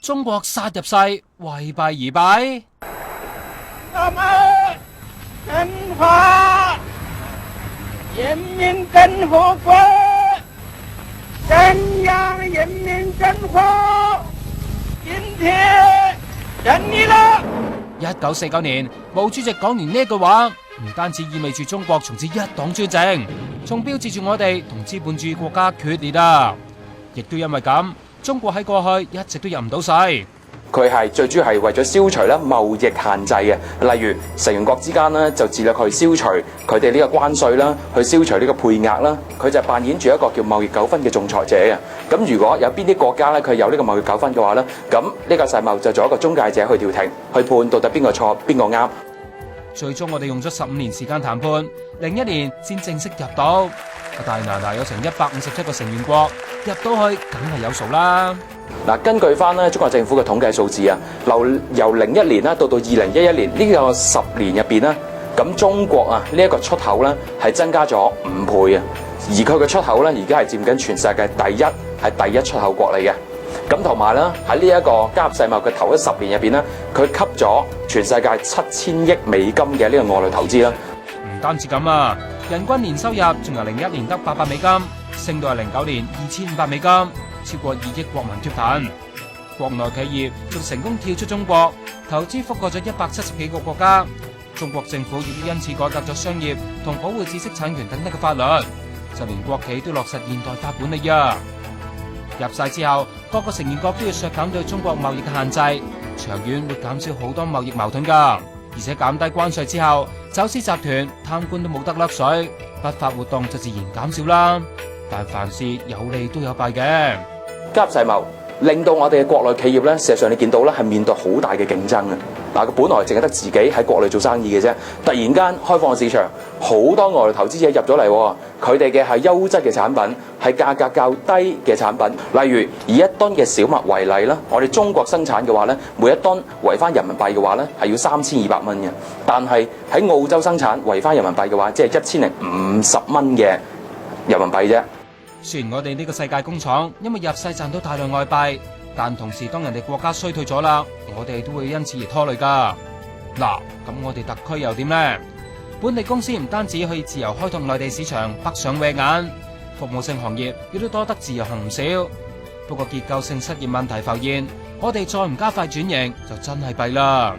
中國殺入世，為敗而敗。那麼中華人民共和國中央人民政府今天勝利了。1949年，毛主席講完呢句話，唔單止意味住中國從此一黨專政，仲標誌住我哋同資本主義國家決裂啊！亦都因為咁，中國喺過去一直都入唔到世。佢係最主要係為咗消除咧貿易限制嘅，例如成員國之間咧就致力去消除佢哋呢個關稅啦，去消除呢個配額啦。佢就扮演住一個叫貿易糾紛嘅仲裁者嘅。咁如果有邊啲國家咧佢有呢個貿易糾紛嘅話咧，咁呢個世貿就做一個中介者去調停，去判到底邊個錯邊個啱。最終我哋用咗15年時間談判，01年先正式入到。大拿拿有成157個成員國，入到去梗係有數啦。嗱，根據翻咧中國政府嘅統計數字啊，由01年啦到2011年呢個10年入邊啦，咁中國啊呢一個出口咧係增加咗5倍啊，而佢嘅出口咧而家係佔緊全世界係第一出口國嚟嘅。咁同埋咧喺呢一個加入世貿嘅頭10年入邊咧，佢吸咗全世界7000億美金嘅呢個外來投資啦。唔單止咁啊，人均年收入仲由01年得800美金，升到係09年2500美金，超過2億國民脫貧。國內企業仲成功跳出中國，投資覆蓋咗170幾個國家。中國政府亦都因此改革咗商業同保護知識產權等等嘅法律，就連國企都落實現代化管理啊！入世之後，各個成員國都要削減對中國貿易嘅限制，長遠會減少好多貿易矛盾噶。而且減低關稅之後，走私集團、貪官都冇得甩水，不法活動就自然減少啦。但凡事有利都有弊嘅。加入世貿令到我哋嘅國內企業咧，事實上你見到咧係面對好大嘅競爭嘅。嗱，佢本來淨係得自己喺國內做生意嘅啫，突然間開放市場，好多外來投資者入咗嚟，佢哋嘅係優質嘅產品，係價格較低嘅產品。例如以1噸嘅小麥為例啦，我哋中國生產嘅話咧，每1噸為翻人民幣嘅話咧係要3200蚊嘅，但係喺澳洲生產為翻人民幣嘅話，即係1050蚊嘅人民幣啫。雖然我哋呢個世界工廠因為入世賺到大量外幣，但同時當人哋國家衰退咗啦，我哋都會因此而拖累噶。嗱，咁我哋特區又點呢？本地公司唔單止可以自由開拓內地市場，北上搲眼，服務性行業亦都多得自由行唔少。不過結構性失業問題浮現，我哋再唔加快轉型，就真係弊啦。